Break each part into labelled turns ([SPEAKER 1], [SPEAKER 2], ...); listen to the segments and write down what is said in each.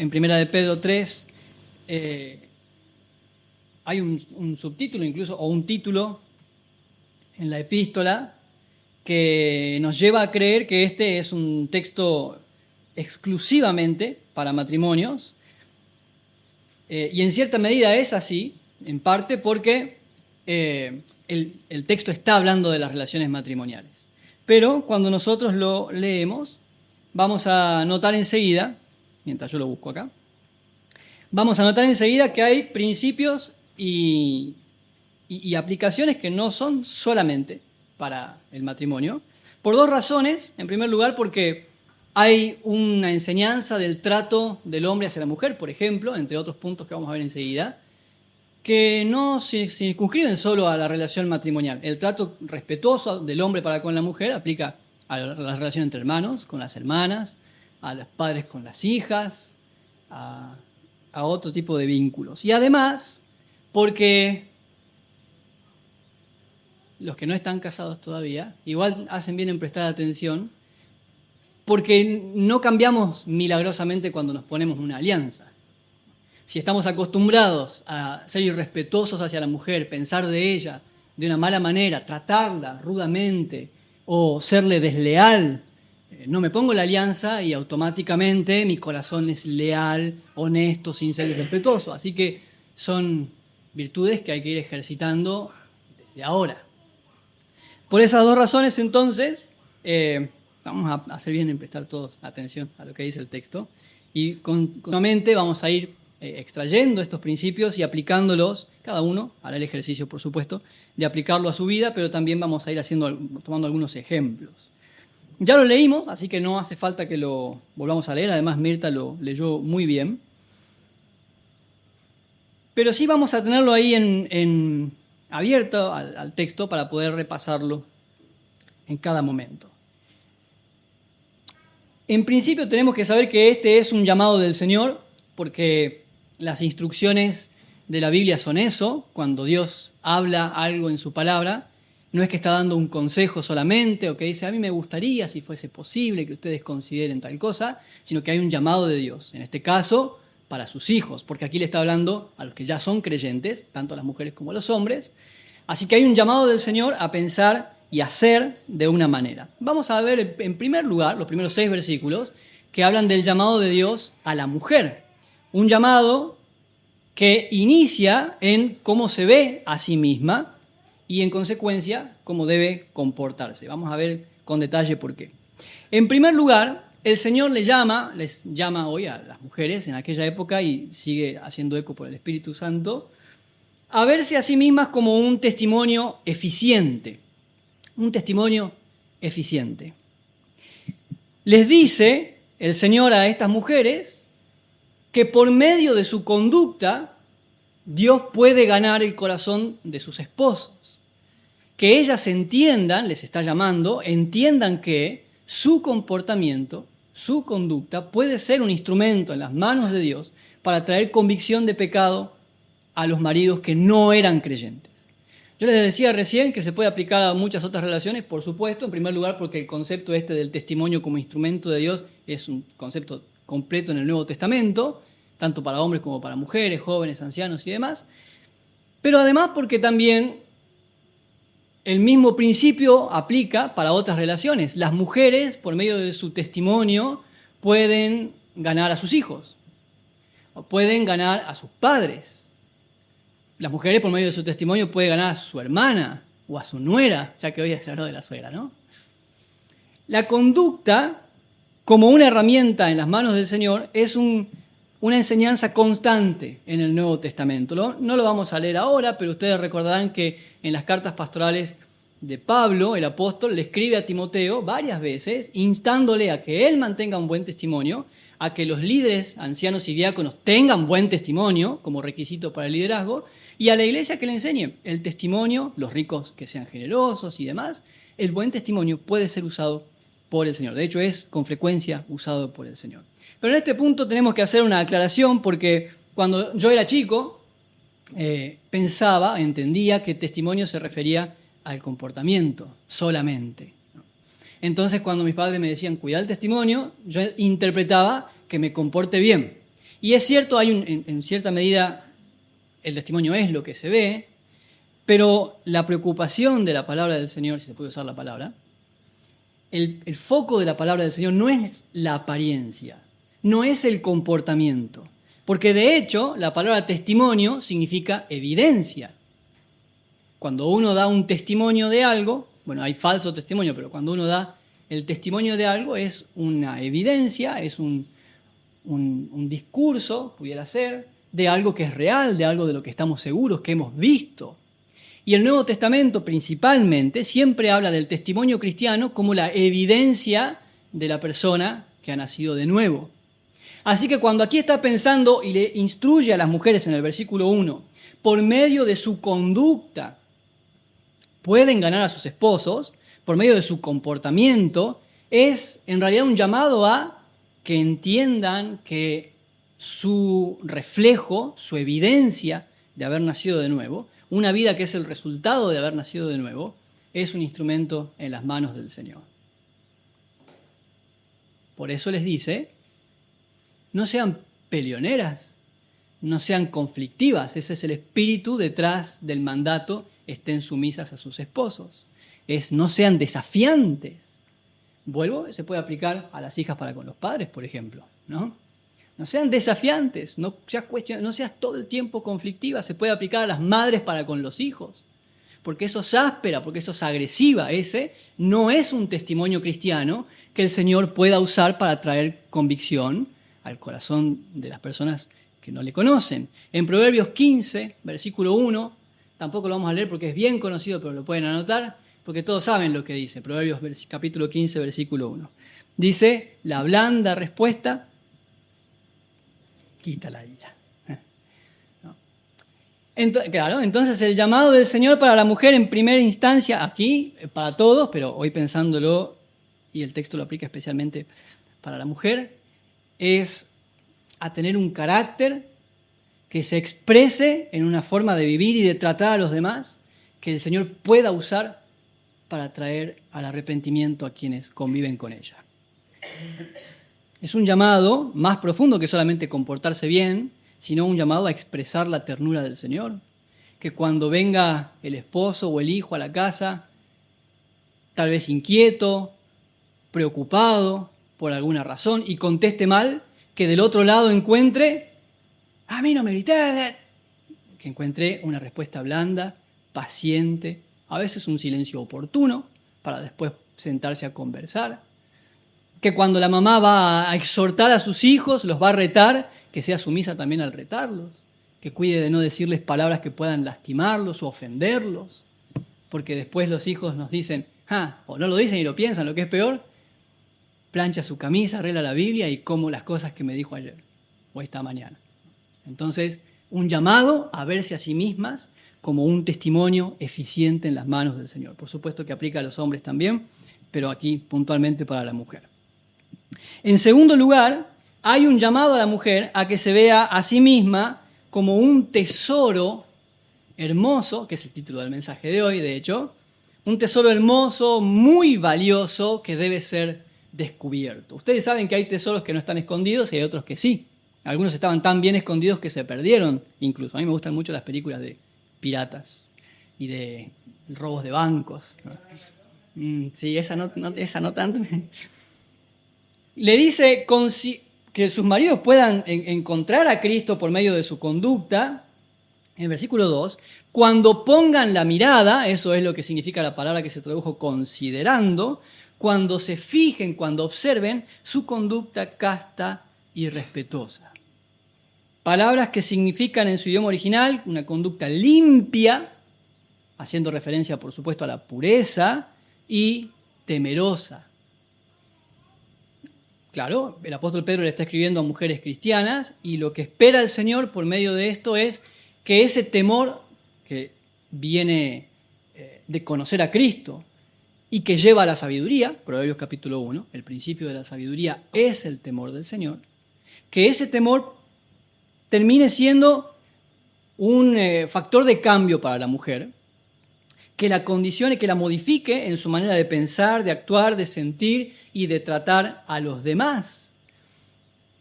[SPEAKER 1] en Primera de Pedro 3 hay un subtítulo incluso, o un título en la epístola que nos lleva a creer que este es un texto exclusivamente para matrimonios, y en cierta medida es así, en parte porque el texto está hablando de las relaciones matrimoniales. Pero cuando nosotros lo leemos, vamos a notar enseguida, mientras yo lo busco acá, vamos a notar enseguida que hay principios y aplicaciones que no son solamente para el matrimonio, por dos razones. En primer lugar, porque hay una enseñanza del trato del hombre hacia la mujer, por ejemplo, entre otros puntos que vamos a ver enseguida, que no se circunscriben solo a la relación matrimonial. El trato respetuoso del hombre para con la mujer aplica a la relación entre hermanos, con las hermanas, a los padres con las hijas, a otro tipo de vínculos. Y además, porque los que no están casados todavía, igual hacen bien en prestar atención, porque no cambiamos milagrosamente cuando nos ponemos una alianza. Si estamos acostumbrados a ser irrespetuosos hacia la mujer, pensar de ella de una mala manera, tratarla rudamente o serle desleal, no me pongo la alianza y automáticamente mi corazón es leal, honesto, sin ser irrespetuoso. Así que son virtudes que hay que ir ejercitando desde ahora. Por esas dos razones, entonces, vamos a hacer bien en prestar todos atención a lo que dice el texto y continuamente vamos a ir extrayendo estos principios y aplicándolos, cada uno hará el ejercicio, por supuesto, de aplicarlo a su vida, pero también vamos a ir tomando algunos ejemplos. Ya lo leímos, así que no hace falta que lo volvamos a leer, además Mirta lo leyó muy bien. Pero sí vamos a tenerlo ahí abierto al texto para poder repasarlo en cada momento. En principio tenemos que saber que este es un llamado del Señor, porque las instrucciones de la Biblia son eso. Cuando Dios habla algo en su palabra, no es que está dando un consejo solamente o que dice, a mí me gustaría, si fuese posible, que ustedes consideren tal cosa, sino que hay un llamado de Dios. En este caso, para sus hijos, porque aquí le está hablando a los que ya son creyentes, tanto a las mujeres como a los hombres. Así que hay un llamado del Señor a pensar y hacer de una manera. Vamos a ver en primer lugar los primeros 6 versículos que hablan del llamado de Dios a la mujer. Un llamado que inicia en cómo se ve a sí misma y en consecuencia cómo debe comportarse. Vamos a ver con detalle por qué. En primer lugar, el Señor les llama hoy a las mujeres en aquella época y sigue haciendo eco por el Espíritu Santo, a verse a sí mismas como un testimonio eficiente. Un testimonio eficiente. Les dice el Señor a estas mujeres que por medio de su conducta Dios puede ganar el corazón de sus esposos. Que ellas entiendan, les está llamando, entiendan que su comportamiento, su conducta puede ser un instrumento en las manos de Dios para traer convicción de pecado a los maridos que no eran creyentes. Yo les decía recién que se puede aplicar a muchas otras relaciones, por supuesto, en primer lugar porque el concepto este del testimonio como instrumento de Dios es un concepto completo en el Nuevo Testamento, tanto para hombres como para mujeres, jóvenes, ancianos y demás, pero además porque también el mismo principio aplica para otras relaciones. Las mujeres, por medio de su testimonio, pueden ganar a sus hijos, o pueden ganar a sus padres. Las mujeres, por medio de su testimonio, pueden ganar a su hermana o a su nuera, ya que hoy se habló de la suegra, ¿no? La conducta, como una herramienta en las manos del Señor, es una enseñanza constante en el Nuevo Testamento. No lo vamos a leer ahora, pero ustedes recordarán que en las cartas pastorales de Pablo, el apóstol, le escribe a Timoteo varias veces, instándole a que él mantenga un buen testimonio, a que los líderes, ancianos y diáconos tengan buen testimonio como requisito para el liderazgo, y a la iglesia que le enseñe el testimonio, los ricos que sean generosos y demás. El buen testimonio puede ser usado por el Señor. De hecho, es con frecuencia usado por el Señor. Pero en este punto tenemos que hacer una aclaración porque cuando yo era chico, entendía que testimonio se refería al comportamiento solamente. Entonces, cuando mis padres me decían, cuida el testimonio, yo interpretaba que me comporte bien. Y es cierto, en cierta medida el testimonio es lo que se ve, pero la preocupación de la palabra del Señor, si se puede usar la palabra, el foco de la palabra del Señor no es la apariencia, no es el comportamiento, porque de hecho la palabra testimonio significa evidencia. Cuando uno da un testimonio de algo, bueno, hay falso testimonio, pero cuando uno da el testimonio de algo es una evidencia, es un discurso, pudiera ser, de algo que es real, de algo de lo que estamos seguros, que hemos visto. Y el Nuevo Testamento principalmente siempre habla del testimonio cristiano como la evidencia de la persona que ha nacido de nuevo. Así que cuando aquí está pensando y le instruye a las mujeres en el versículo 1, por medio de su conducta pueden ganar a sus esposos, por medio de su comportamiento, es en realidad un llamado a que entiendan que su reflejo, su evidencia de haber nacido de nuevo, una vida que es el resultado de haber nacido de nuevo, es un instrumento en las manos del Señor. Por eso les dice, no sean peleoneras, no sean conflictivas. Ese es el espíritu detrás del mandato, estén sumisas a sus esposos. No sean desafiantes. Vuelvo, se puede aplicar a las hijas para con los padres, por ejemplo, ¿no? No sean desafiantes, no seas todo el tiempo conflictiva. Se puede aplicar a las madres para con los hijos, porque eso es áspera, porque eso es agresiva. Ese no es un testimonio cristiano que el Señor pueda usar para traer convicción al corazón de las personas que no le conocen. En Proverbios 15, versículo 1, tampoco lo vamos a leer porque es bien conocido, pero lo pueden anotar, porque todos saben lo que dice. Proverbios capítulo 15, versículo 1. Dice, la blanda respuesta quita la ira. ¿No? Claro, entonces el llamado del Señor para la mujer en primera instancia, aquí para todos, pero hoy pensándolo, y el texto lo aplica especialmente para la mujer, es a tener un carácter que se exprese en una forma de vivir y de tratar a los demás que el Señor pueda usar para traer al arrepentimiento a quienes conviven con ella. Es un llamado más profundo que solamente comportarse bien, sino un llamado a expresar la ternura del Señor. Que cuando venga el esposo o el hijo a la casa, tal vez inquieto, preocupado por alguna razón y conteste mal, que del otro lado encuentre, a mí no me grité, que encuentre una respuesta blanda, paciente, a veces un silencio oportuno para después sentarse a conversar. Que cuando la mamá va a exhortar a sus hijos, los va a retar, que sea sumisa también al retarlos, que cuide de no decirles palabras que puedan lastimarlos o ofenderlos, porque después los hijos nos dicen, o no lo dicen y lo piensan, lo que es peor, plancha su camisa, arregla la Biblia y como las cosas que me dijo ayer o esta mañana. Entonces, un llamado a verse a sí mismas como un testimonio eficiente en las manos del Señor. Por supuesto que aplica a los hombres también, pero aquí puntualmente para la mujer. En segundo lugar, hay un llamado a la mujer a que se vea a sí misma como un tesoro hermoso, que es el título del mensaje de hoy, de hecho, un tesoro hermoso, muy valioso, que debe ser descubierto. Ustedes saben que hay tesoros que no están escondidos y hay otros que sí. Algunos estaban tan bien escondidos que se perdieron, incluso. A mí me gustan mucho las películas de piratas y de robos de bancos. Sí, esa no tanto. Le dice que sus maridos puedan encontrar a Cristo por medio de su conducta. En el versículo 2, cuando pongan la mirada, eso es lo que significa la palabra que se tradujo considerando, cuando se fijen, cuando observen su conducta casta y respetuosa. Palabras que significan en su idioma original una conducta limpia, haciendo referencia por supuesto a la pureza, y temerosa. Claro, el apóstol Pedro le está escribiendo a mujeres cristianas y lo que espera el Señor por medio de esto es que ese temor que viene de conocer a Cristo y que lleva a la sabiduría, Proverbios capítulo 1, el principio de la sabiduría es el temor del Señor, que ese temor termine siendo un factor de cambio para la mujer, que la condicione, que la modifique en su manera de pensar, de actuar, de sentir y de tratar a los demás.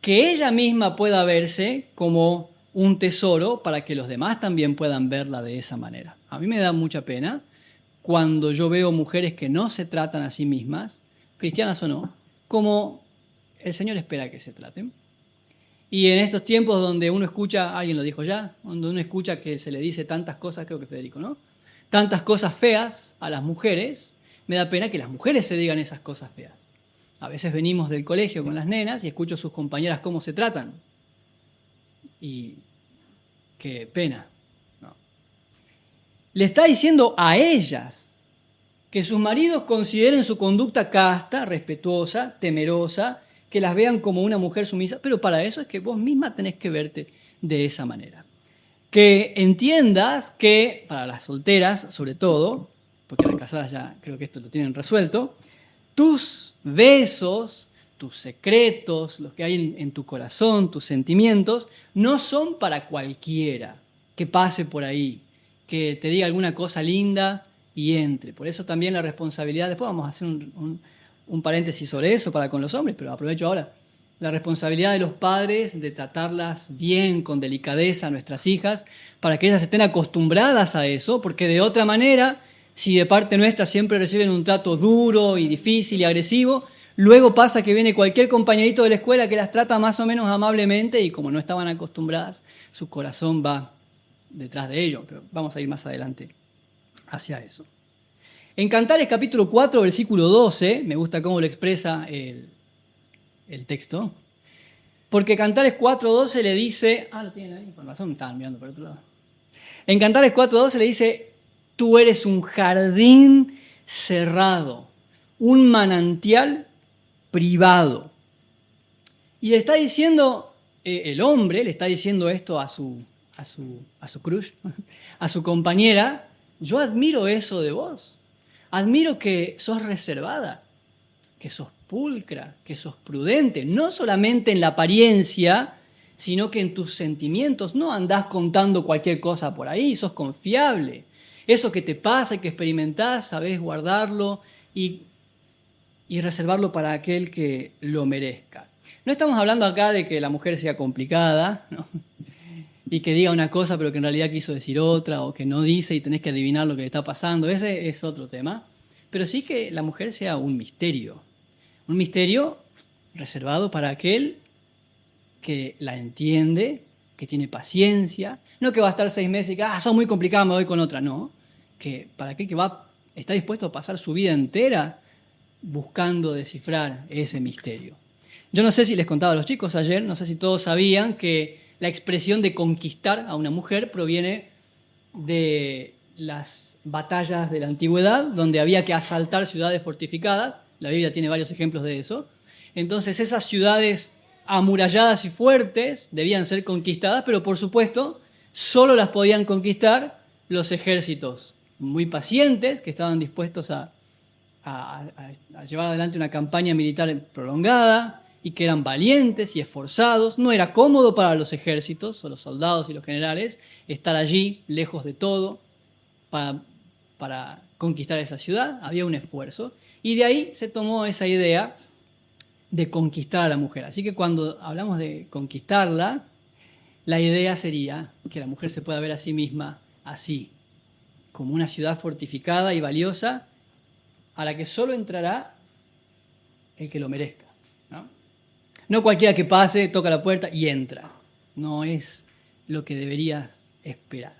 [SPEAKER 1] que ella misma pueda verse como un tesoro para que los demás también puedan verla de esa manera. A mí me da mucha pena cuando yo veo mujeres que no se tratan a sí mismas, cristianas o no, como el Señor espera que se traten. Y en estos tiempos donde uno escucha, alguien lo dijo ya, donde uno escucha que se le dice tantas cosas, creo que Federico, ¿no? Tantas cosas feas a las mujeres, me da pena que las mujeres se digan esas cosas feas. A veces venimos del colegio con las nenas y escucho a sus compañeras cómo se tratan. Y qué pena, ¿no? Le está diciendo a ellas que sus maridos consideren su conducta casta, respetuosa, temerosa, que las vean como una mujer sumisa, pero para eso es que vos misma tenés que verte de esa manera. Que entiendas que, para las solteras sobre todo, porque las casadas ya creo que esto lo tienen resuelto, tus besos, tus secretos, los que hay en tu corazón, tus sentimientos, no son para cualquiera que pase por ahí, que te diga alguna cosa linda y entre. Por eso también la responsabilidad, después vamos a hacer un paréntesis sobre eso para con los hombres, pero aprovecho ahora. La responsabilidad de los padres de tratarlas bien, con delicadeza a nuestras hijas, para que ellas estén acostumbradas a eso, porque de otra manera, si de parte nuestra siempre reciben un trato duro y difícil y agresivo, luego pasa que viene cualquier compañerito de la escuela que las trata más o menos amablemente y como no estaban acostumbradas, su corazón va detrás de ello. Pero vamos a ir más adelante hacia eso. En Cantares capítulo 4, versículo 12, me gusta cómo lo expresa el texto, porque Cantares 4.12 le dice, lo tienen ahí, por razón estaban mirando por otro lado. En Cantares 4.12 le dice, tú eres un jardín cerrado, un manantial privado. Y le está diciendo, el hombre le está diciendo esto a su crush, a su compañera, yo admiro eso de vos, admiro que sos reservada, que sos pulcra, que sos prudente, no solamente en la apariencia, sino que en tus sentimientos. No andás contando cualquier cosa por ahí, sos confiable. Eso que te pasa y que experimentás, sabés guardarlo y reservarlo para aquel que lo merezca. No estamos hablando acá de que la mujer sea complicada, ¿no? Y que diga una cosa pero que en realidad quiso decir otra, o que no dice y tenés que adivinar lo que le está pasando. Ese es otro tema. Pero sí que la mujer sea un misterio reservado para aquel que la entiende, que tiene paciencia, no que va a estar 6 meses y que sos muy complicada, me voy con otra, no. Que para aquel que está dispuesto a pasar su vida entera buscando descifrar ese misterio. Yo no sé si les contaba a los chicos ayer, no sé si todos sabían que la expresión de conquistar a una mujer proviene de las batallas de la antigüedad, donde había que asaltar ciudades fortificadas. La Biblia tiene varios ejemplos de eso. Entonces esas ciudades amuralladas y fuertes debían ser conquistadas, pero por supuesto solo las podían conquistar los ejércitos muy pacientes, que estaban dispuestos a llevar adelante una campaña militar prolongada y que eran valientes y esforzados. No era cómodo para los ejércitos, o los soldados y los generales, estar allí, lejos de todo, para conquistar esa ciudad. Había un esfuerzo. Y de ahí se tomó esa idea de conquistar a la mujer. Así que cuando hablamos de conquistarla, la idea sería que la mujer se pueda ver a sí misma así, como una ciudad fortificada y valiosa a la que solo entrará el que lo merezca, ¿no? No cualquiera que pase, toca la puerta y entra. No es lo que deberías esperar.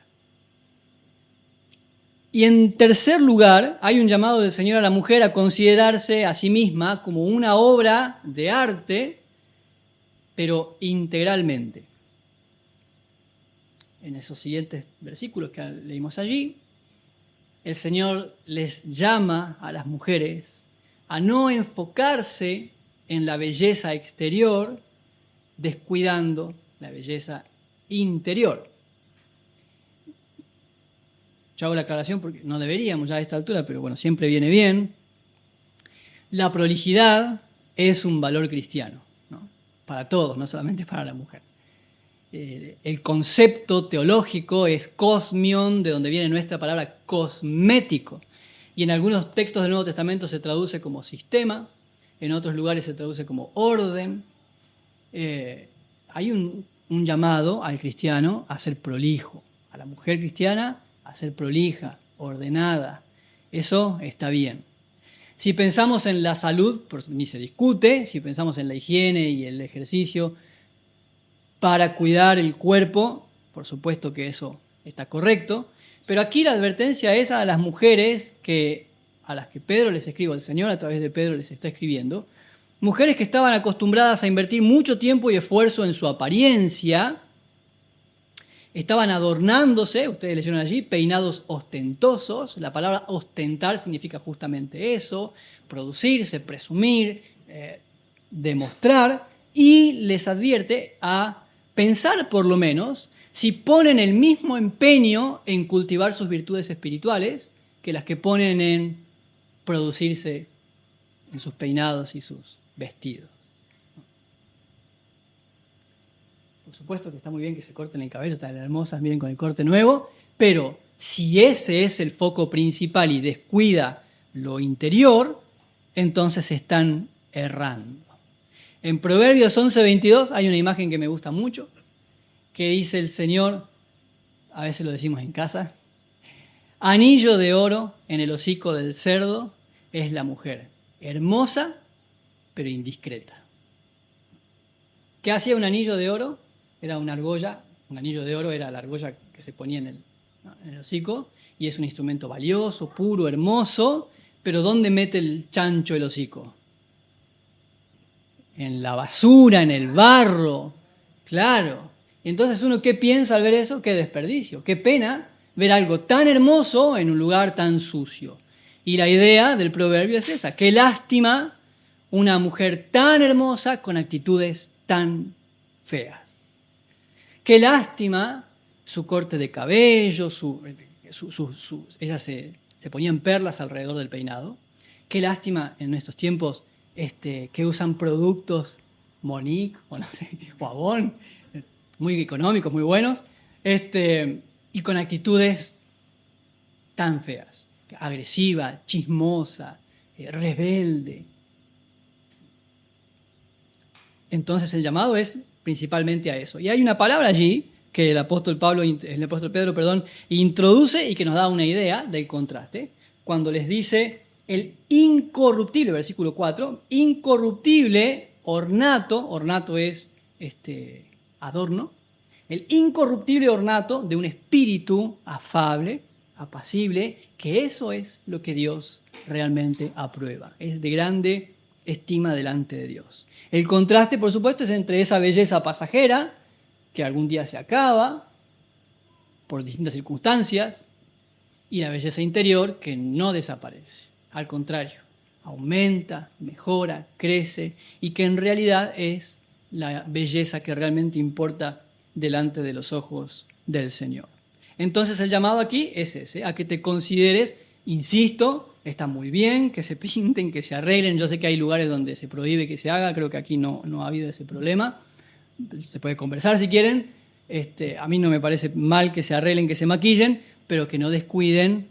[SPEAKER 1] Y en tercer lugar, hay un llamado del Señor a la mujer a considerarse a sí misma como una obra de arte, pero integralmente. En esos siguientes versículos que leímos allí, el Señor les llama a las mujeres a no enfocarse en la belleza exterior, descuidando la belleza interior. Yo hago la aclaración porque no deberíamos ya a esta altura, pero bueno, siempre viene bien. La prolijidad es un valor cristiano, ¿no? Para todos, no solamente para la mujer. El concepto teológico es cosmion, de donde viene nuestra palabra cosmético. Y en algunos textos del Nuevo Testamento se traduce como sistema, en otros lugares se traduce como orden. hay un llamado al cristiano a ser prolijo, a la mujer cristiana a ser prolija, ordenada. Eso está bien. Si pensamos en la salud, ni se discute. Si pensamos en la higiene y el ejercicio para cuidar el cuerpo, por supuesto que eso está correcto. Pero aquí la advertencia es a las mujeres a las que Pedro les escribe, el Señor a través de Pedro les está escribiendo, mujeres que estaban acostumbradas a invertir mucho tiempo y esfuerzo en su apariencia, estaban adornándose, ustedes leyeron allí, peinados ostentosos. La palabra ostentar significa justamente eso, producirse, presumir, demostrar, y les advierte a pensar por lo menos si ponen el mismo empeño en cultivar sus virtudes espirituales que las que ponen en producirse en sus peinados y sus vestidos. Por supuesto que está muy bien que se corten el cabello, están hermosas, miren con el corte nuevo, pero si ese es el foco principal y descuida lo interior, entonces están errando. En Proverbios 11:22 hay una imagen que me gusta mucho, que dice el Señor, a veces lo decimos en casa: anillo de oro en el hocico del cerdo es la mujer, hermosa pero indiscreta. ¿Qué hacía un anillo de oro? Era una argolla, un anillo de oro era la argolla que se ponía en el hocico, y es un instrumento valioso, puro, hermoso, pero ¿dónde mete el chancho el hocico? En la basura, en el barro, claro. Entonces uno, ¿qué piensa al ver eso? Qué desperdicio, qué pena ver algo tan hermoso en un lugar tan sucio. Y la idea del proverbio es esa: qué lástima una mujer tan hermosa con actitudes tan feas. Qué lástima su corte de cabello, ellas se ponían perlas alrededor del peinado. Qué lástima en nuestros tiempos que usan productos Monique o no sé, o Avon, muy económicos, muy buenos, y con actitudes tan feas, agresiva, chismosa, rebelde. Entonces el llamado es principalmente a eso. Y hay una palabra allí que el apóstol Pedro, introduce y que nos da una idea del contraste, cuando les dice el incorruptible, versículo 4, incorruptible ornato es adorno, el incorruptible ornato de un espíritu afable, apacible, que eso es lo que Dios realmente aprueba. Es de grande estima delante de Dios. El contraste, por supuesto, es entre esa belleza pasajera, que algún día se acaba por distintas circunstancias, y la belleza interior, que no desaparece. Al contrario, aumenta, mejora, crece, y que en realidad es la belleza que realmente importa delante de los ojos del Señor. Entonces el llamado aquí es ese, a que te consideres, insisto, está muy bien que se pinten, que se arreglen. Yo sé que hay lugares donde se prohíbe que se haga, creo que aquí no ha habido ese problema. Se puede conversar si quieren. A mí no me parece mal que se arreglen, que se maquillen, pero que no descuiden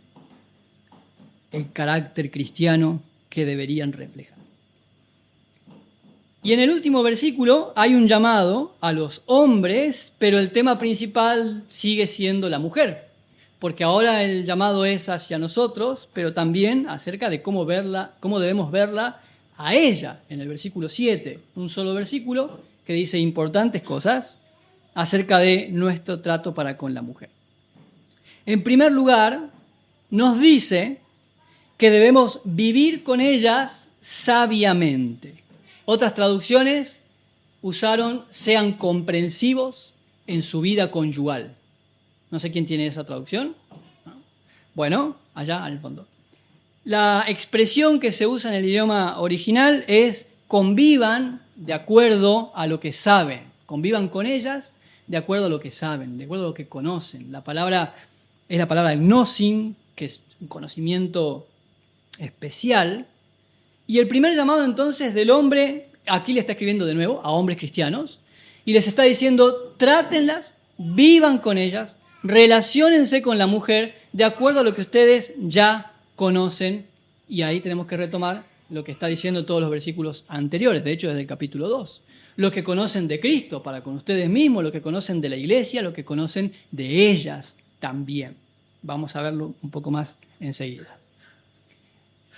[SPEAKER 1] el carácter cristiano que deberían reflejar. Y en el último versículo hay un llamado a los hombres, pero el tema principal sigue siendo la mujer, porque ahora el llamado es hacia nosotros, pero también acerca de cómo debemos verla a ella, en el versículo 7, un solo versículo que dice importantes cosas acerca de nuestro trato para con la mujer. En primer lugar, nos dice que debemos vivir con ellas sabiamente. Otras traducciones usaron sean comprensivos en su vida conyugal. No sé quién tiene esa traducción. Bueno, allá al fondo. La expresión que se usa en el idioma original es convivan de acuerdo a lo que saben. Convivan con ellas de acuerdo a lo que saben, de acuerdo a lo que conocen. La palabra es la palabra gnosin, que es un conocimiento especial. Y el primer llamado entonces del hombre, aquí le está escribiendo de nuevo a hombres cristianos, y les está diciendo, trátenlas, vivan con ellas, relaciónense con la mujer de acuerdo a lo que ustedes ya conocen. Y ahí tenemos que retomar lo que está diciendo todos los versículos anteriores, de hecho desde el capítulo 2. lo que conocen de Cristo para con ustedes mismos, lo que conocen de la iglesia, lo que conocen de ellas también. Vamos a verlo un poco más enseguida.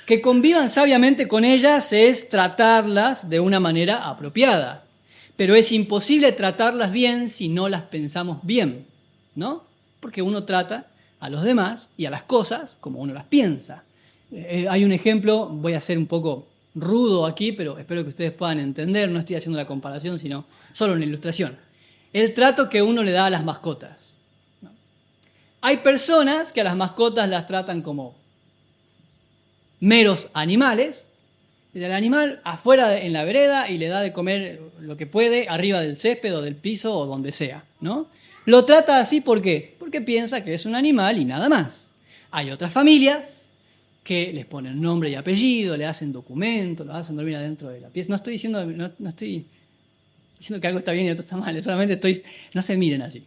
[SPEAKER 1] Que convivan sabiamente con ellas es tratarlas de una manera apropiada, pero es imposible tratarlas bien si no las pensamos bien, ¿no? Porque uno trata a los demás y a las cosas como uno las piensa. Hay un ejemplo, voy a ser un poco rudo aquí, pero espero que ustedes puedan entender, no estoy haciendo la comparación, sino solo una ilustración. El trato que uno le da a las mascotas, ¿no? Hay personas que a las mascotas las tratan como meros animales, el animal afuera en la vereda y le da de comer lo que puede, arriba del césped o del piso o donde sea, ¿no? Lo trata así, ¿por qué? Porque piensa que es un animal y nada más. Hay otras familias que les ponen nombre y apellido, le hacen documentos, lo hacen dormir adentro de la pieza. No estoy diciendo que algo está bien y otro está mal, solamente no se miren así.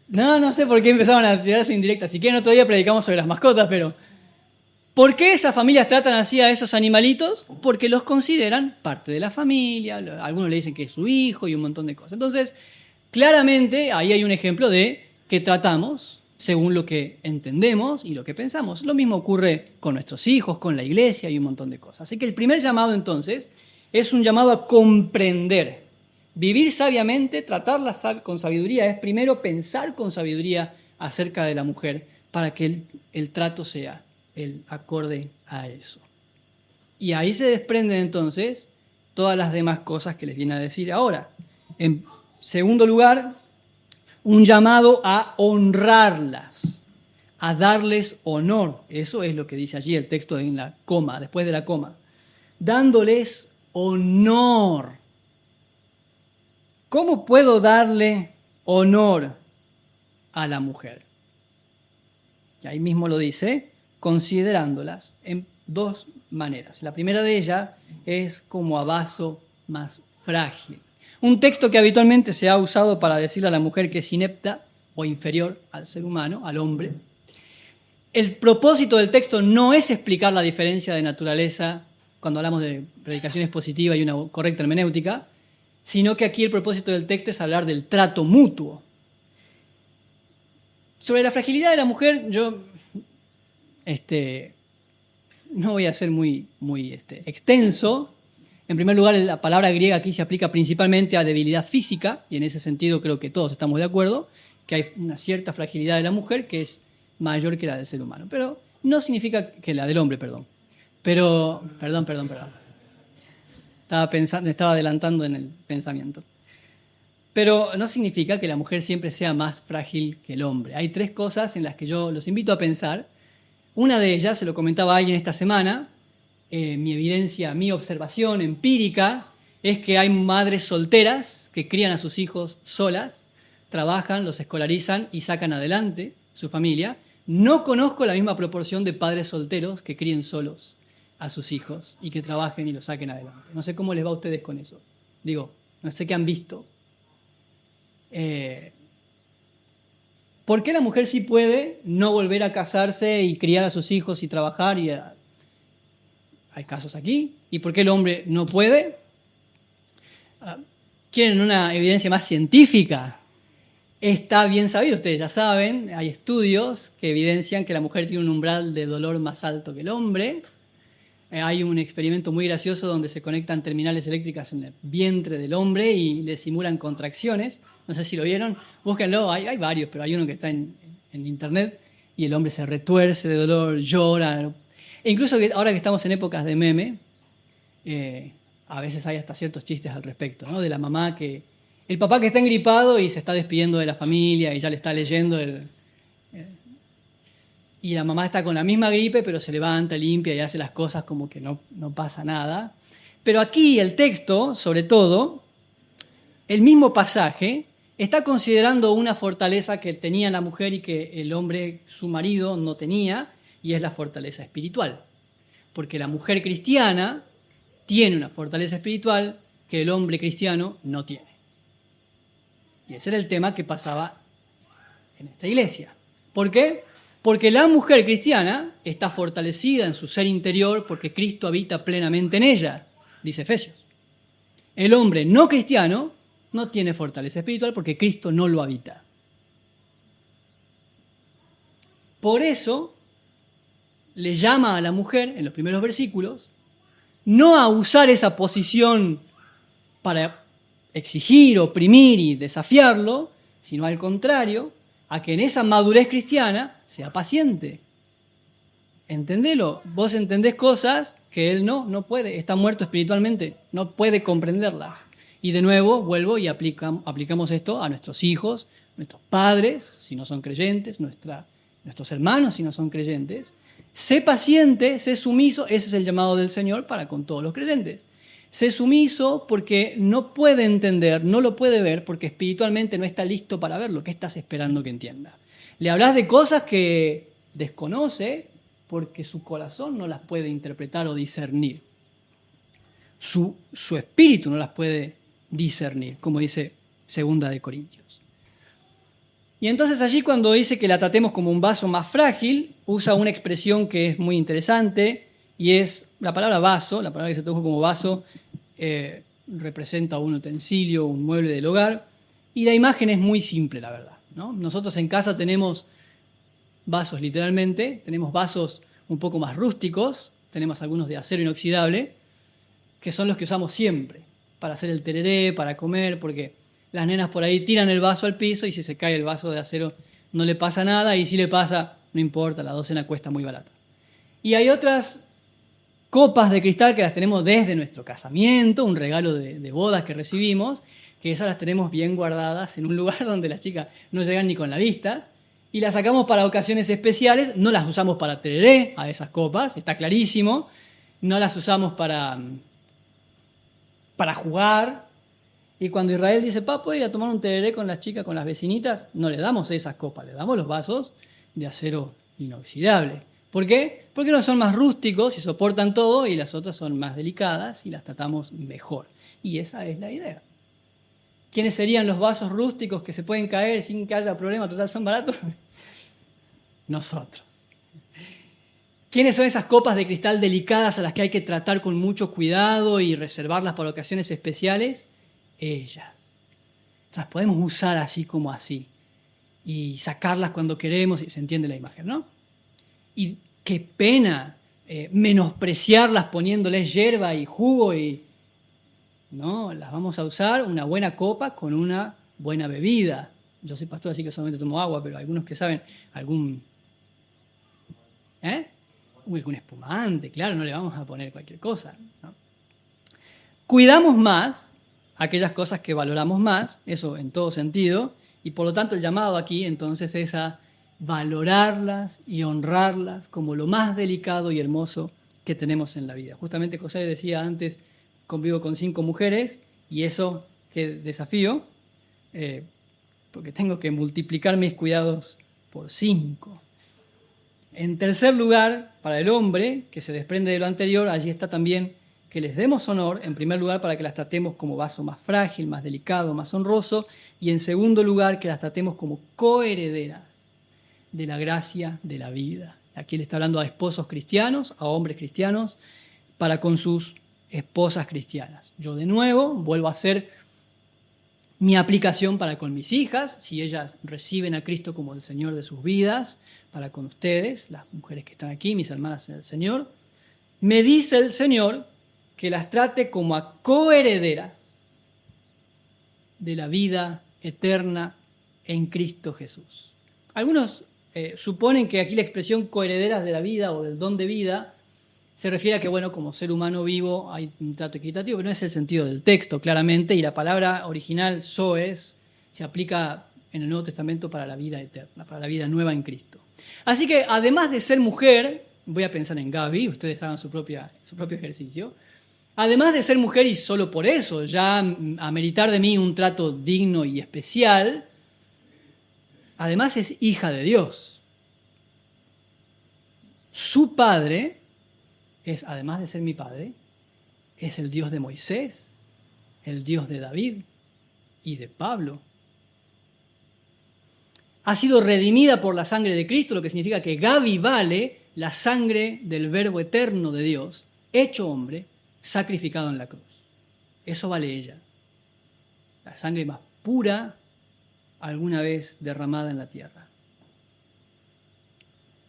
[SPEAKER 1] No sé por qué empezaron a tirarse indirectas. Si quieren otro día predicamos sobre las mascotas, pero ¿por qué esas familias tratan así a esos animalitos? Porque los consideran parte de la familia, algunos le dicen que es su hijo y un montón de cosas. Entonces, claramente ahí hay un ejemplo de que tratamos según lo que entendemos y lo que pensamos. Lo mismo ocurre con nuestros hijos, con la iglesia y un montón de cosas. Así que el primer llamado entonces es un llamado a comprender. Vivir sabiamente, tratarla con sabiduría, es primero pensar con sabiduría acerca de la mujer para que el trato sea el acorde a eso. Y ahí se desprenden entonces todas las demás cosas que les viene a decir ahora. En segundo lugar, un llamado a honrarlas, a darles honor. Eso es lo que dice allí el texto en la coma, después de la coma. Dándoles honor. ¿Cómo puedo darle honor a la mujer? Y ahí mismo lo dice, considerándolas en dos maneras. La primera de ellas es como a vaso más frágil. Un texto que habitualmente se ha usado para decirle a la mujer que es inepta o inferior al ser humano, al hombre. El propósito del texto no es explicar la diferencia de naturaleza cuando hablamos de predicaciones positivas y una correcta hermenéutica, sino que aquí el propósito del texto es hablar del trato mutuo. Sobre la fragilidad de la mujer, yo no voy a ser muy extenso. En primer lugar, la palabra griega aquí se aplica principalmente a debilidad física, y en ese sentido creo que todos estamos de acuerdo, que hay una cierta fragilidad de la mujer que es mayor que la del ser humano. Pero no significa que la del hombre, perdón. Pero, perdón. Me estaba adelantando en el pensamiento. Pero no significa que la mujer siempre sea más frágil que el hombre. Hay tres cosas en las que yo los invito a pensar. Una de ellas, se lo comentaba a alguien esta semana, mi observación empírica es que hay madres solteras que crían a sus hijos solas, trabajan, los escolarizan y sacan adelante su familia. No conozco la misma proporción de padres solteros que críen solos a sus hijos y que trabajen y los saquen adelante. No sé cómo les va a ustedes con eso. Digo, no sé qué han visto. ¿Por qué la mujer sí puede no volver a casarse y criar a sus hijos y trabajar? Hay casos aquí. ¿Y por qué el hombre no puede? ¿Quieren una evidencia más científica? Está bien sabido, ustedes ya saben, hay estudios que evidencian que la mujer tiene un umbral de dolor más alto que el hombre. Hay un experimento muy gracioso donde se conectan terminales eléctricas en el vientre del hombre y le simulan contracciones. No sé si lo vieron, búsquenlo, hay varios, pero hay uno que está en internet y el hombre se retuerce de dolor, llora. E incluso ahora que estamos en épocas de meme, a veces hay hasta ciertos chistes al respecto, ¿no? De la mamá el papá que está engripado y se está despidiendo de la familia y ya le está leyendo y la mamá está con la misma gripe, pero se levanta, limpia y hace las cosas como que no pasa nada. Pero aquí el texto, sobre todo, el mismo pasaje, está considerando una fortaleza que tenía la mujer y que el hombre, su marido, no tenía, y es la fortaleza espiritual. Porque la mujer cristiana tiene una fortaleza espiritual que el hombre cristiano no tiene. Y ese era el tema que pasaba en esta iglesia. ¿Por qué? Porque la mujer cristiana está fortalecida en su ser interior porque Cristo habita plenamente en ella, dice Efesios. El hombre no cristiano no tiene fortaleza espiritual porque Cristo no lo habita. Por eso le llama a la mujer, en los primeros versículos, no a usar esa posición para exigir, oprimir y desafiarlo, sino al contrario, a que en esa madurez cristiana sea paciente. Entendelo. Vos entendés cosas que él no puede, está muerto espiritualmente, no puede comprenderlas. Y de nuevo, vuelvo y aplicamos esto a nuestros hijos, nuestros padres, si no son creyentes, nuestros hermanos, si no son creyentes. Sé paciente, sé sumiso, ese es el llamado del Señor para con todos los creyentes. Sé sumiso porque no puede entender, no lo puede ver, porque espiritualmente no está listo para verlo. ¿Qué estás esperando que entienda? Le hablas de cosas que desconoce porque su corazón no las puede interpretar o discernir. Su espíritu no las puede discernir, como dice 2 de Corintios. Y entonces allí cuando dice que la tratemos como un vaso más frágil, usa una expresión que es muy interesante y es la palabra vaso, la palabra que se tradujo como vaso representa un utensilio, un mueble del hogar, y la imagen es muy simple, la verdad, ¿no? Nosotros en casa tenemos vasos literalmente, tenemos vasos un poco más rústicos, tenemos algunos de acero inoxidable, que son los que usamos siempre, para hacer el tereré, para comer, porque las nenas por ahí tiran el vaso al piso y si se cae el vaso de acero no le pasa nada, y si le pasa, no importa, la docena cuesta muy barata. Y hay otras copas de cristal que las tenemos desde nuestro casamiento, un regalo de bodas que recibimos, que esas las tenemos bien guardadas en un lugar donde las chicas no llegan ni con la vista, y las sacamos para ocasiones especiales, no las usamos para tereré a esas copas, está clarísimo, no las usamos para jugar, y cuando Israel dice, ¿puedo ir a tomar un tereré con las chicas, con las vecinitas? No le damos esas copas, le damos los vasos de acero inoxidable. ¿Por qué? Porque unos son más rústicos y soportan todo y las otras son más delicadas y las tratamos mejor. Y esa es la idea. ¿Quiénes serían los vasos rústicos que se pueden caer sin que haya problema? Total, son baratos. Nosotros. ¿Quiénes son esas copas de cristal delicadas a las que hay que tratar con mucho cuidado y reservarlas para ocasiones especiales? Ellas. Las podemos usar así como así y sacarlas cuando queremos y se entiende la imagen, ¿no? Y qué pena menospreciarlas poniéndoles hierba y jugo y... No, las vamos a usar una buena copa con una buena bebida. Yo soy pastor, así que solamente tomo agua, pero algunos que saben, algún espumante, claro, no le vamos a poner cualquier cosa, ¿no? Cuidamos más aquellas cosas que valoramos más, eso en todo sentido, y por lo tanto el llamado aquí entonces es a valorarlas y honrarlas como lo más delicado y hermoso que tenemos en la vida. Justamente José decía antes, convivo con 5 mujeres y eso, qué desafío, porque tengo que multiplicar mis cuidados por 5. En tercer lugar, para el hombre, que se desprende de lo anterior, allí está también que les demos honor, en primer lugar, para que las tratemos como vaso más frágil, más delicado, más honroso, y en segundo lugar, que las tratemos como coherederas de la gracia de la vida. Aquí le está hablando a esposos cristianos, a hombres cristianos, para con sus esposas cristianas. Yo de nuevo vuelvo a hacer mi aplicación para con mis hijas, si ellas reciben a Cristo como el Señor de sus vidas, para con ustedes, las mujeres que están aquí, mis hermanas en el Señor. Me dice el Señor que las trate como a coherederas de la vida eterna en Cristo Jesús. Algunos suponen que aquí la expresión coherederas de la vida o del don de vida se refiere a que, bueno, como ser humano vivo hay un trato equitativo, pero no es el sentido del texto, claramente, y la palabra original zoes se aplica en el Nuevo Testamento para la vida eterna, para la vida nueva en Cristo. Así que, además de ser mujer, voy a pensar en Gaby, ustedes hagan su propio ejercicio, además de ser mujer y solo por eso, ya ameritar de mí un trato digno y especial, además es hija de Dios. Su padre es, además de ser mi padre, es el Dios de Moisés, el Dios de David y de Pablo. Ha sido redimida por la sangre de Cristo, lo que significa que Gaby vale la sangre del Verbo eterno de Dios, hecho hombre, sacrificado en la cruz. Eso vale ella. La sangre más pura alguna vez derramada en la tierra.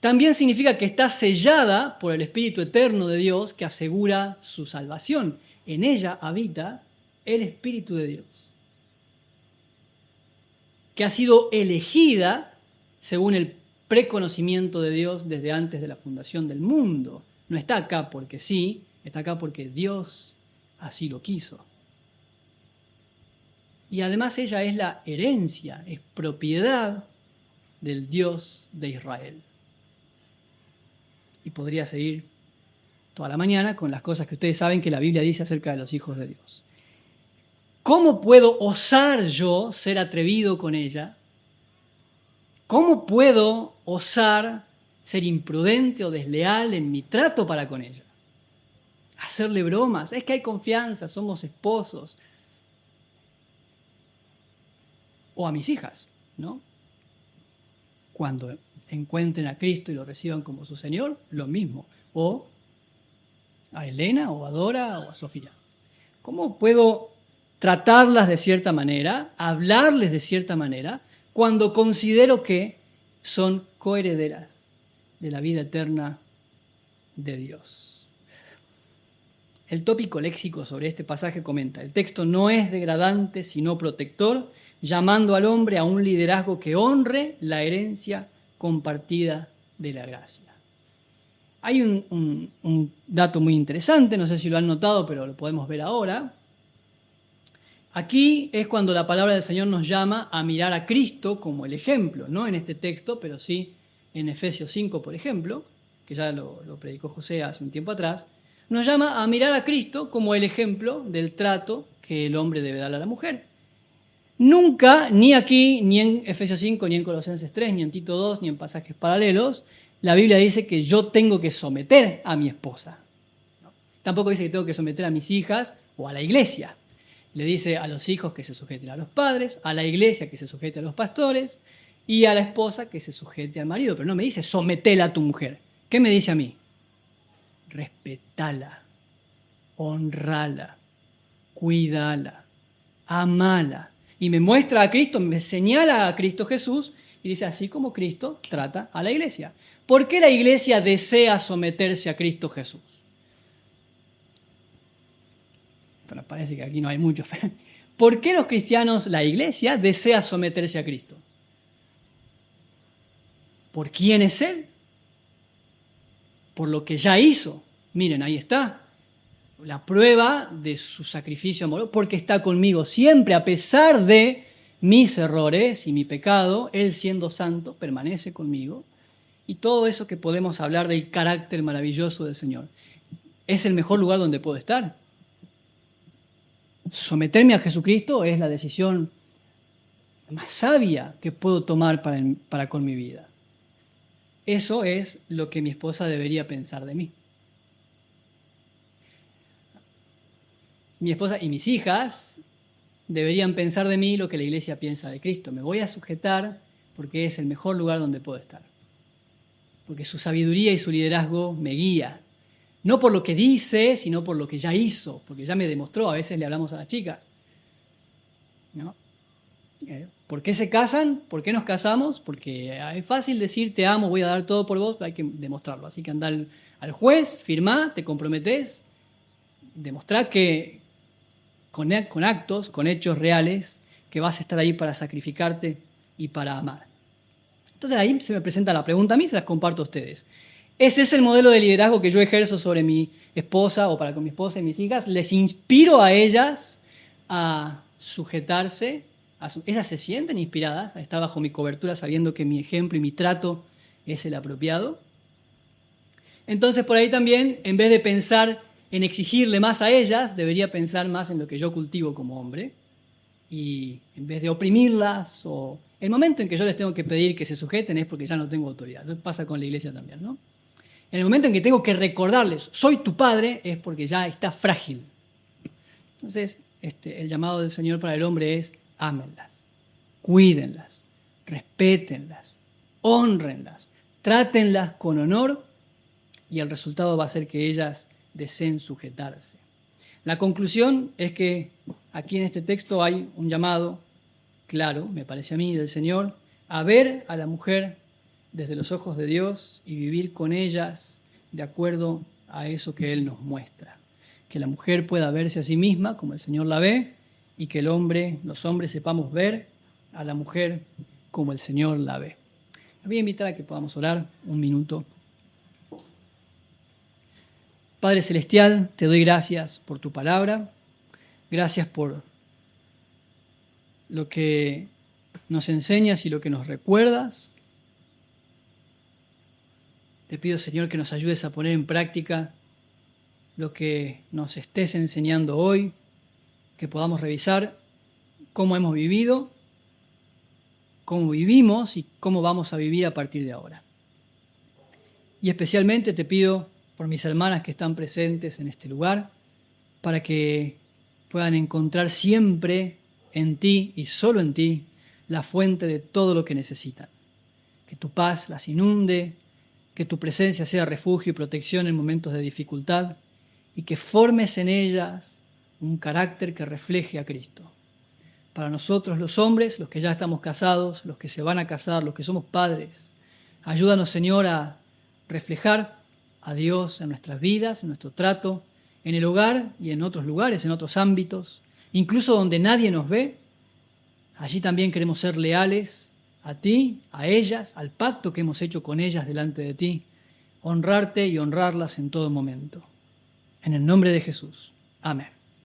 [SPEAKER 1] También significa que está sellada por el Espíritu Eterno de Dios que asegura su salvación. En ella habita el Espíritu de Dios, que ha sido elegida según el preconocimiento de Dios desde antes de la fundación del mundo. No está acá porque sí, está acá porque Dios así lo quiso. Y además ella es la herencia, es propiedad del Dios de Israel. Y podría seguir toda la mañana con las cosas que ustedes saben que la Biblia dice acerca de los hijos de Dios. ¿Cómo puedo osar yo ser atrevido con ella? ¿Cómo puedo osar ser imprudente o desleal en mi trato para con ella? Hacerle bromas, es que hay confianza, somos esposos. O a mis hijas, ¿no? Cuando encuentren a Cristo y lo reciban como su Señor, lo mismo. O a Elena, o a Dora, o a Sofía. ¿Cómo puedo tratarlas de cierta manera, hablarles de cierta manera, cuando considero que son coherederas de la vida eterna de Dios? El tópico léxico sobre este pasaje comenta: el texto no es degradante, sino protector, llamando al hombre a un liderazgo que honre la herencia compartida de la gracia. Hay un dato muy interesante, no sé si lo han notado, pero lo podemos ver ahora. Aquí es cuando la palabra del Señor nos llama a mirar a Cristo como el ejemplo, no en este texto, pero sí en Efesios 5, por ejemplo, que ya lo predicó José hace un tiempo atrás. Nos llama a mirar a Cristo como el ejemplo del trato que el hombre debe dar a la mujer. Nunca, ni aquí, ni en Efesios 5, ni en Colosenses 3, ni en Tito 2, ni en pasajes paralelos, la Biblia dice que yo tengo que someter a mi esposa. Tampoco dice que tengo que someter a mis hijas o a la iglesia. Le dice a los hijos que se sujeten a los padres, a la iglesia que se sujete a los pastores y a la esposa que se sujete al marido. Pero no me dice sometela a tu mujer. ¿Qué me dice a mí? Respetala, honrala, cuídala, amala. Y me muestra a Cristo, me señala a Cristo Jesús y dice: así como Cristo trata a la iglesia. ¿Por qué la iglesia desea someterse a Cristo Jesús? Pero parece que aquí no hay muchos. ¿Por qué los cristianos, la iglesia, desea someterse a Cristo? ¿Por quién es Él? Por lo que ya hizo. Miren, ahí está. La prueba de su sacrificio amoroso, porque está conmigo siempre, a pesar de mis errores y mi pecado, Él siendo santo, permanece conmigo. Y todo eso que podemos hablar del carácter maravilloso del Señor. Es el mejor lugar donde puedo estar. Someterme a Jesucristo es la decisión más sabia que puedo tomar para con mi vida. Eso es lo que mi esposa debería pensar de mí. Mi esposa y mis hijas deberían pensar de mí lo que la iglesia piensa de Cristo. Me voy a sujetar porque es el mejor lugar donde puedo estar. Porque su sabiduría y su liderazgo me guía. No por lo que dice, sino por lo que ya hizo, porque ya me demostró. A veces le hablamos a las chicas, ¿no? ¿Por qué se casan? ¿Por qué nos casamos? Porque es fácil decir te amo, voy a dar todo por vos, pero hay que demostrarlo. Así que anda al juez, firmá, te comprometés, demostrá que con actos, con hechos reales, que vas a estar ahí para sacrificarte y para amar. Entonces ahí se me presenta la pregunta a mí, se las comparto a ustedes. ¿Ese es el modelo de liderazgo que yo ejerzo sobre mi esposa o para con mi esposa y mis hijas? ¿Les inspiro a ellas a sujetarse? ¿Ellas se sienten inspiradas a estar bajo mi cobertura sabiendo que mi ejemplo y mi trato es el apropiado? Entonces por ahí también, en vez de pensar en exigirle más a ellas, debería pensar más en lo que yo cultivo como hombre. Y en vez de oprimirlas, o el momento en que yo les tengo que pedir que se sujeten es porque ya no tengo autoridad. Eso pasa con la iglesia también, ¿no? En el momento en que tengo que recordarles, soy tu padre, es porque ya está frágil. Entonces, el llamado del Señor para el hombre es: ámenlas, cuídenlas, respétenlas, hónrenlas, trátenlas con honor y el resultado va a ser que ellas deseen sujetarse. La conclusión es que aquí en este texto hay un llamado claro, me parece a mí, del Señor, a ver a la mujer desde los ojos de Dios y vivir con ellas de acuerdo a eso que Él nos muestra. Que la mujer pueda verse a sí misma como el Señor la ve y que los hombres sepamos ver a la mujer como el Señor la ve. Les voy a invitar a que podamos orar un minuto. Padre Celestial, te doy gracias por tu palabra, gracias por lo que nos enseñas y lo que nos recuerdas. Te pido, Señor, que nos ayudes a poner en práctica lo que nos estés enseñando hoy, que podamos revisar cómo hemos vivido, cómo vivimos y cómo vamos a vivir a partir de ahora. Y especialmente te pido por mis hermanas que están presentes en este lugar, para que puedan encontrar siempre en ti y solo en ti la fuente de todo lo que necesitan. Que tu paz las inunde, que tu presencia sea refugio y protección en momentos de dificultad y que formes en ellas un carácter que refleje a Cristo. Para nosotros los hombres, los que ya estamos casados, los que se van a casar, los que somos padres, ayúdanos, Señor, a reflejar a Dios en nuestras vidas, en nuestro trato, en el hogar y en otros lugares, en otros ámbitos, incluso donde nadie nos ve. Allí también queremos ser leales a ti, a ellas, al pacto que hemos hecho con ellas delante de ti, honrarte y honrarlas en todo momento. En el nombre de Jesús. Amén.